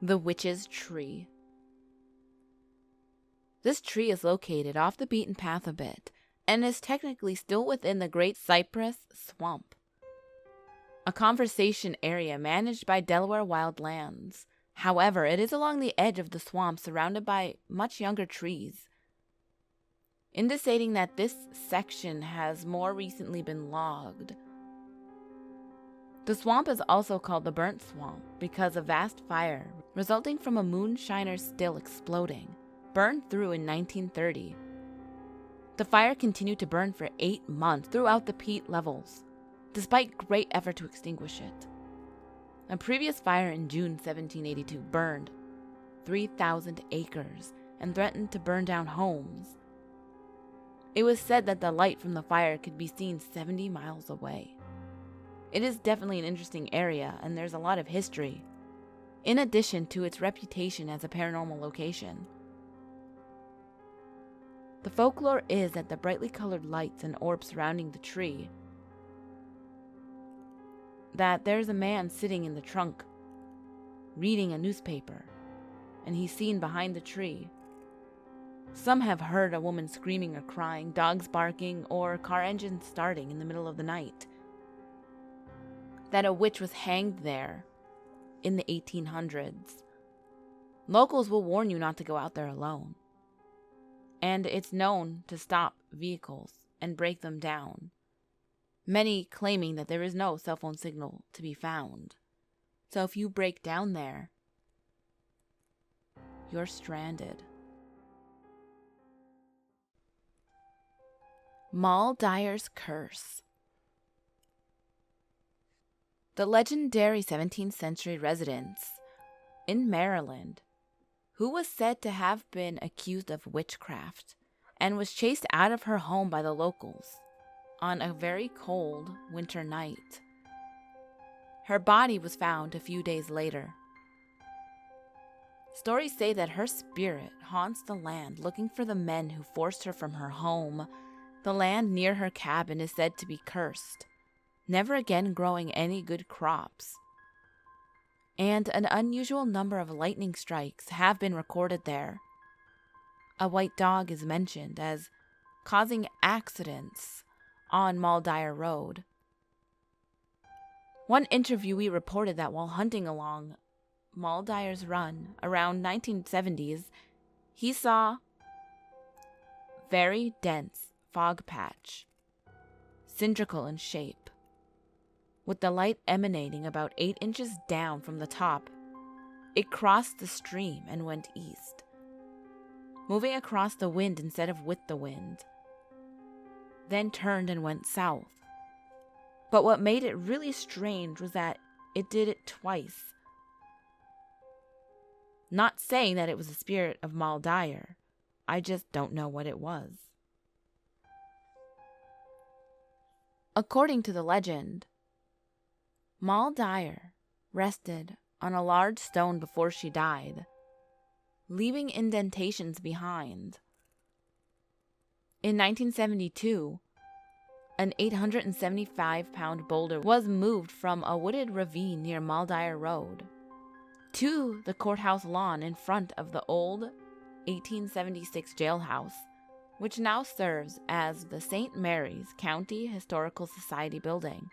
The Witch's Tree. This tree is located off the beaten path a bit, and is technically still within the Great Cypress Swamp, a conservation area managed by Delaware Wildlands. However, it is along the edge of the swamp surrounded by much younger trees, indicating that this section has more recently been logged. The swamp is also called the Burnt Swamp because a vast fire, resulting from a moonshiner's still exploding, burned through in 1930. The fire continued to burn for 8 months throughout the peat levels, despite great effort to extinguish it. A previous fire in June 1782 burned 3,000 acres and threatened to burn down homes. It was said that the light from the fire could be seen 70 miles away. It is definitely an interesting area, and there's a lot of history, in addition to its reputation as a paranormal location. The folklore is that the brightly colored lights and orbs surrounding the tree, that there's a man sitting in the trunk, reading a newspaper, and he's seen behind the tree. Some have heard a woman screaming or crying, dogs barking, or car engines starting in the middle of the night. That a witch was hanged there in the 1800s. Locals will warn you not to go out there alone. And it's known to stop vehicles and break them down, many claiming that there is no cell phone signal to be found. So if you break down there, you're stranded. Maul Dyers' Curse. The legendary 17th century resident in Maryland, who was said to have been accused of witchcraft and was chased out of her home by the locals on a very cold winter night. Her body was found a few days later. Stories say that her spirit haunts the land looking for the men who forced her from her home. The land near her cabin is said to be cursed, never again growing any good crops. And an unusual number of lightning strikes have been recorded there. A white dog is mentioned as causing accidents on Maul Dyer Road. One interviewee reported that while hunting along Maul Dyer's Run around 1970s, he saw very dense fog patch, cylindrical in shape, with the light emanating about 8 inches down from the top. It crossed the stream and went east, moving across the wind instead of with the wind, then turned and went south. But what made it really strange was that it did it twice. Not saying that it was the spirit of Maul Dyer, I just don't know what it was. According to the legend, Maul Dyer rested on a large stone before she died, leaving indentations behind. In 1972, an 875-pound boulder was moved from a wooded ravine near Maul Dyer Road to the courthouse lawn in front of the old 1876 jailhouse, which now serves as the St. Mary's County Historical Society building.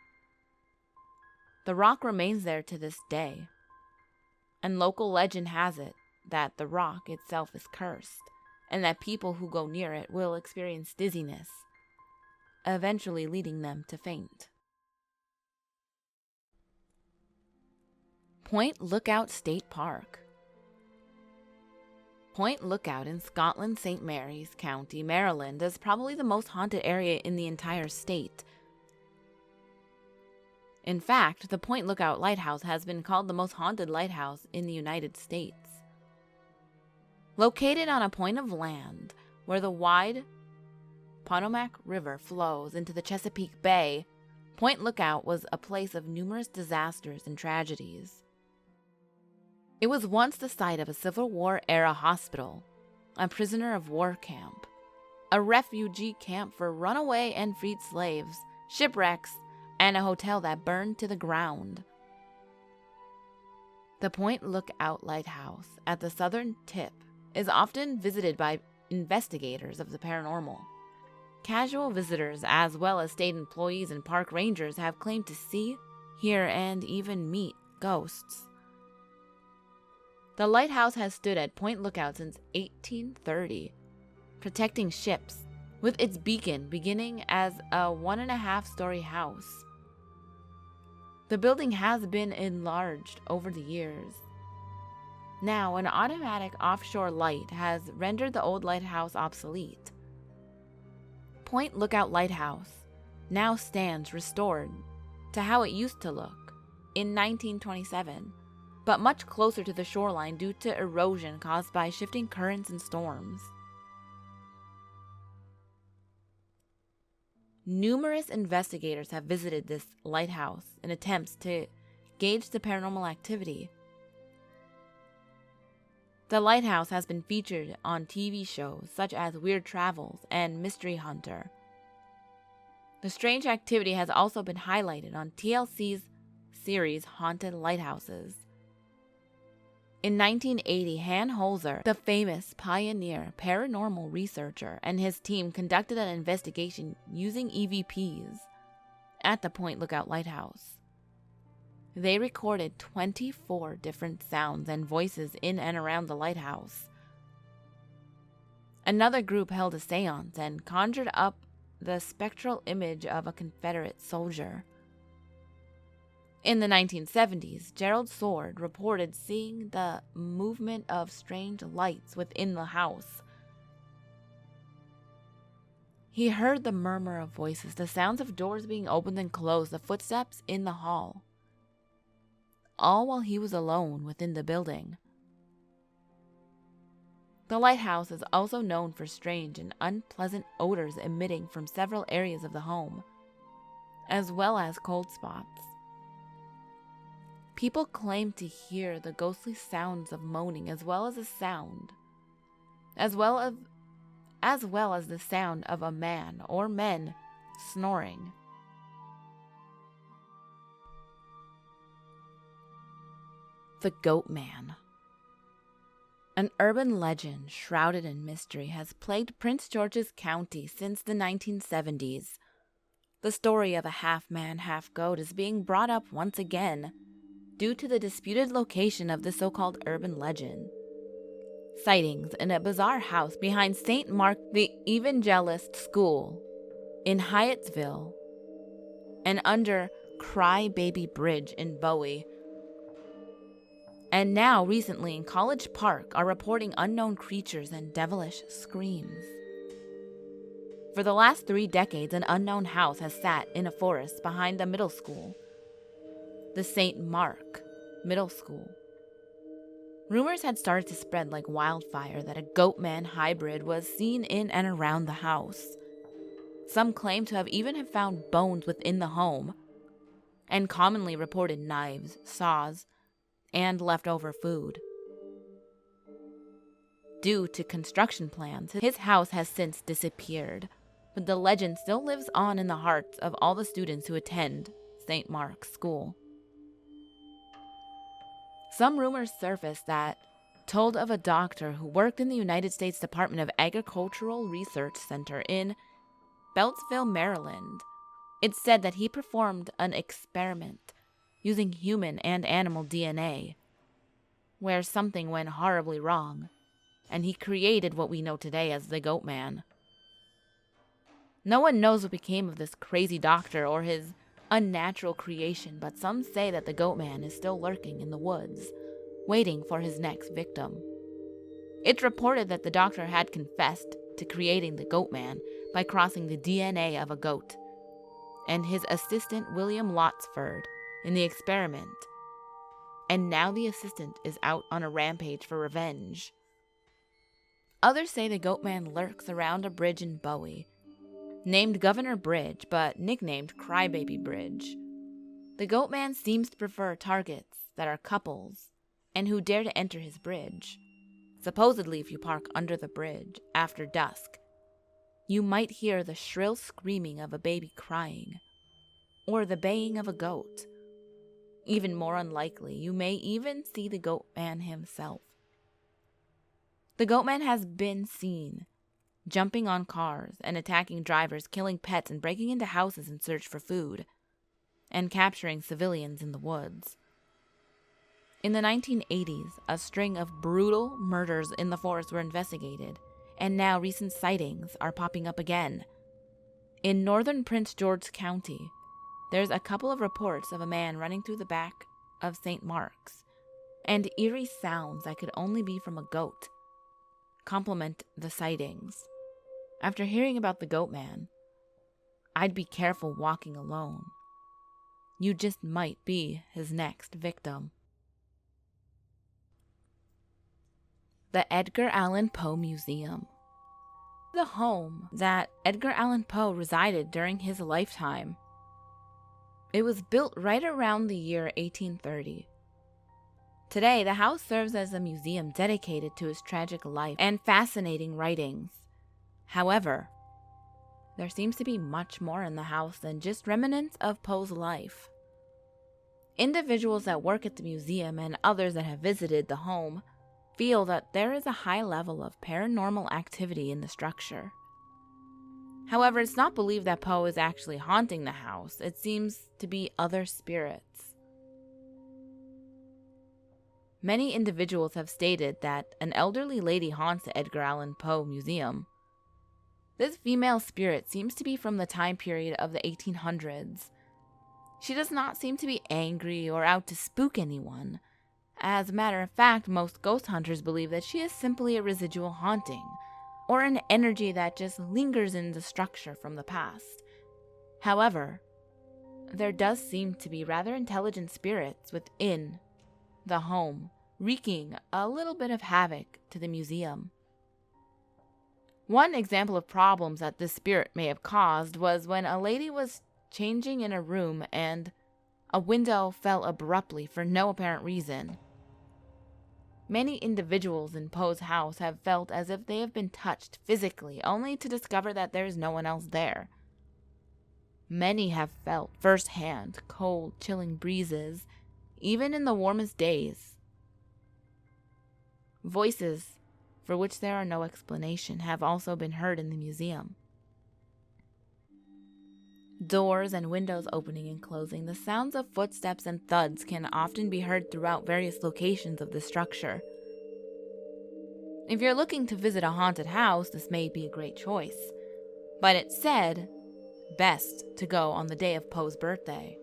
The rock remains there to this day, and local legend has it that the rock itself is cursed, and that people who go near it will experience dizziness, eventually leading them to faint. Point Lookout State Park. Point Lookout in Scotland, St. Mary's County, Maryland, is probably the most haunted area in the entire state. In fact, the Point Lookout Lighthouse has been called the most haunted lighthouse in the United States. Located on a point of land where the wide Potomac River flows into the Chesapeake Bay, Point Lookout was a place of numerous disasters and tragedies. It was once the site of a Civil War-era hospital, a prisoner of war camp, a refugee camp for runaway and freed slaves, shipwrecks, and a hotel that burned to the ground. The Point Lookout Lighthouse at the southern tip is often visited by investigators of the paranormal. Casual visitors, as well as state employees and park rangers, have claimed to see, hear, and even meet ghosts. The lighthouse has stood at Point Lookout since 1830, protecting ships, with its beacon beginning as a 1.5-story house. The building has been enlarged over the years. Now, an automatic offshore light has rendered the old lighthouse obsolete. Point Lookout Lighthouse now stands restored to how it used to look in 1927, but much closer to the shoreline due to erosion caused by shifting currents and storms. Numerous investigators have visited this lighthouse in attempts to gauge the paranormal activity. The lighthouse has been featured on TV shows such as Weird Travels and Mystery Hunter. The strange activity has also been highlighted on TLC's series Haunted Lighthouses. In 1980, Han Holzer, the famous pioneer paranormal researcher, and his team conducted an investigation using EVPs at the Point Lookout Lighthouse. They recorded 24 different sounds and voices in and around the lighthouse. Another group held a seance and conjured up the spectral image of a Confederate soldier. In the 1970s, Gerald Sword reported seeing the movement of strange lights within the house. He heard the murmur of voices, the sounds of doors being opened and closed, the footsteps in the hall, all while he was alone within the building. The lighthouse is also known for strange and unpleasant odors emitting from several areas of the home, as well as cold spots. People claim to hear the ghostly sounds of moaning as well as the sound of a man or men snoring. The Goatman. An urban legend shrouded in mystery has plagued Prince George's County since the 1970s. The story of a half-man, half-goat is being brought up once again due to the disputed location of the so-called urban legend. Sightings in a bizarre house behind St. Mark the Evangelist School in Hyattsville and under Cry Baby Bridge in Bowie, and now recently in College Park, are reporting unknown creatures and devilish screams. For the last 3 decades, an unknown house has sat in a forest behind the middle school, the St. Mark Middle School. Rumors had started to spread like wildfire that a Goatman hybrid was seen in and around the house. Some claim to have even found bones within the home, and commonly reported knives, saws, and leftover food. Due to construction plans, his house has since disappeared, but the legend still lives on in the hearts of all the students who attend St. Mark's School. Some rumors surfaced that told of a doctor who worked in the United States Department of Agricultural Research Center in Beltsville, Maryland. It said that he performed an experiment using human and animal DNA, where something went horribly wrong, and he created what we know today as the Goatman. No one knows what became of this crazy doctor or his unnatural creation, but some say that the Goatman is still lurking in the woods, waiting for his next victim. It's reported that the doctor had confessed to creating the Goatman by crossing the DNA of a goat and his assistant William Lotsford in the experiment, and now the assistant is out on a rampage for revenge. Others say the Goatman lurks around a bridge in Bowie, named Governor Bridge, but nicknamed Crybaby Bridge. The Goatman seems to prefer targets that are couples and who dare to enter his bridge. Supposedly, if you park under the bridge after dusk, you might hear the shrill screaming of a baby crying, or the baying of a goat, Even more unlikely, you may even see the Goatman himself. The Goatman has been seen jumping on cars and attacking drivers, killing pets, and breaking into houses in search for food, and capturing civilians in the woods. In the 1980s, a string of brutal murders in the forest were investigated, and now recent sightings are popping up again. In northern Prince George's County, there's a couple of reports of a man running through the back of St. Mark's, and eerie sounds that could only be from a goat complement the sightings. After hearing about the Goatman, I'd be careful walking alone. You just might be his next victim. The Edgar Allan Poe Museum. The home that Edgar Allan Poe resided during his lifetime. It was built right around the year 1830. Today, the house serves as a museum dedicated to his tragic life and fascinating writings. However, there seems to be much more in the house than just remnants of Poe's life. Individuals that work at the museum and others that have visited the home feel that there is a high level of paranormal activity in the structure. However, it's not believed that Poe is actually haunting the house. It seems to be other spirits. Many individuals have stated that an elderly lady haunts the Edgar Allan Poe Museum. This female spirit seems to be from the time period of the 1800s. She does not seem to be angry or out to spook anyone. As a matter of fact, most ghost hunters believe that she is simply a residual haunting, or an energy that just lingers in the structure from the past. However, there does seem to be rather intelligent spirits within the home, wreaking a little bit of havoc to the museum. One example of problems that this spirit may have caused was when a lady was changing in a room and a window fell abruptly for no apparent reason. Many individuals in Poe's house have felt as if they have been touched physically, only to discover that there is no one else there. Many have felt firsthand cold, chilling breezes, even in the warmest days. Voices, for which there are no explanation, have also been heard in the museum. Doors and windows opening and closing, the sounds of footsteps and thuds can often be heard throughout various locations of the structure. If you're looking to visit a haunted house, this may be a great choice, but it's said best to go on the day of Poe's birthday.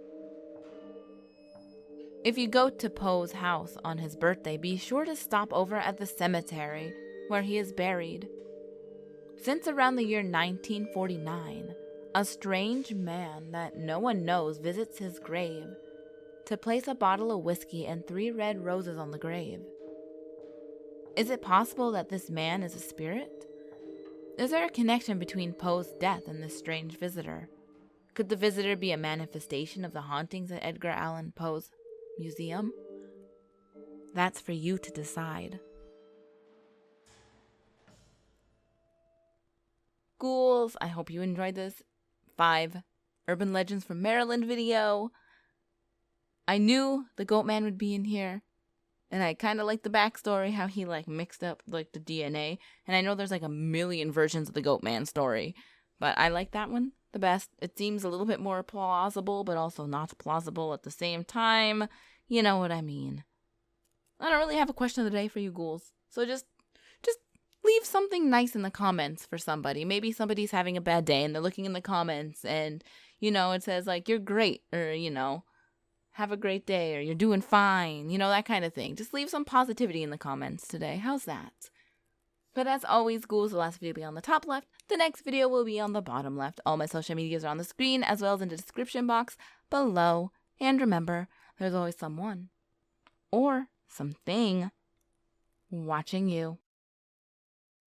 If you go to Poe's house on his birthday, be sure to stop over at the cemetery where he is buried. Since around the year 1949, a strange man that no one knows visits his grave to place a bottle of whiskey and 3 red roses on the grave. Is it possible that this man is a spirit? Is there a connection between Poe's death and this strange visitor? Could the visitor be a manifestation of the hauntings at Edgar Allan Poe's museum? That's for you to decide. Ghouls, I hope you enjoyed this 5 Urban Legends from Maryland video. I knew the Goatman would be in here, and I kind of like the backstory, how he mixed up the DNA, and I know there's a million versions of the Goatman story, but I like that one the best. It seems a little bit more plausible, but also not plausible at the same time. You know what I mean. I don't really have a question of the day for you ghouls, so just leave something nice in the comments for somebody. Maybe somebody's having a bad day and they're looking in the comments and, it says you're great, or, have a great day, or you're doing fine, that kind of thing. Just leave some positivity in the comments today. How's that? But as always, ghouls, the last video will be on the top left. The next video will be on the bottom left. All my social medias are on the screen as well as in the description box below. And remember, there's always someone or something watching you.